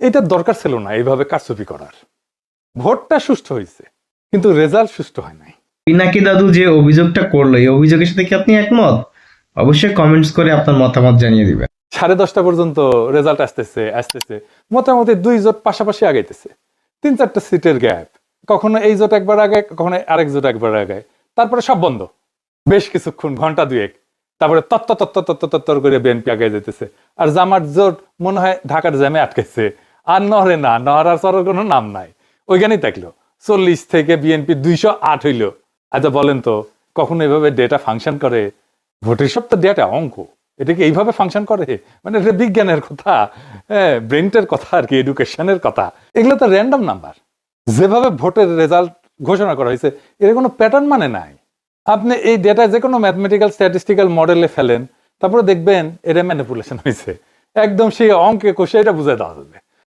এটার দরকার ছিল না এইভাবে কারচুপি করার। ভোটটা সুষ্ঠু হয়েছে, কিন্তু রেজাল্ট সুষ্ঠু হয় নাই। পিনাকি দাদু যে অভিযোগটা করলো, এই অভিযোগের সাথে কি আপনি একমত? অবশ্যই কমেন্টস করে আপনার মতামত জানিয়ে দিবেন। 10:30 পর্যন্ত রেজাল্ট আসতেছে, মোটামুটি 2 জোট পাশাপাশি আগাইতেছে, 3-4টা সিটের গ্যাপ, কখনো এই জোট একবার আগায়, কখনো আরেক জোট একবার আগায়, তারপরে সব বন্ধ বেশ কিছুক্ষণ, ঘন্টা দুয়েক, তারপরে তত্তর করে বিএনপি আগায় যেতেছে। আর জামাত জোট মনে হয় ঢাকার জ্যামে আটকেছে, আর নড়ে না, নড়ার চড়ার কোনো নাম নাই, ওইখানেই থাকলো। 40 থেকে বিএনপি 208 হইল। আচ্ছা বলেন তো, কখনো এভাবে ডেটা ফাংশন করে? ভোটের সব তো ডেটা অঙ্ক, এটা কি এইভাবে ফাংশন করে? মানে এটা বিজ্ঞানের কথা, হ্যাঁ, ব্রেনটের কথা আর কি, এডুকেশনের কথা। এগুলো তো র্যান্ডম নাম্বার। যেভাবে ভোটের রেজাল্ট ঘোষণা করা হয়েছে, এর কোনো প্যাটার্ন মানে নাই। আপনি এই ডেটা যে কোনো ম্যাথমেটিক্যাল স্ট্যাটিস্টিক্যাল মডেলে ফেলেন, তারপরে দেখবেন এটা ম্যানিপুলেশন হয়েছে, একদম সেই অঙ্কে কষে এটা বুঝে দেওয়া যাবে।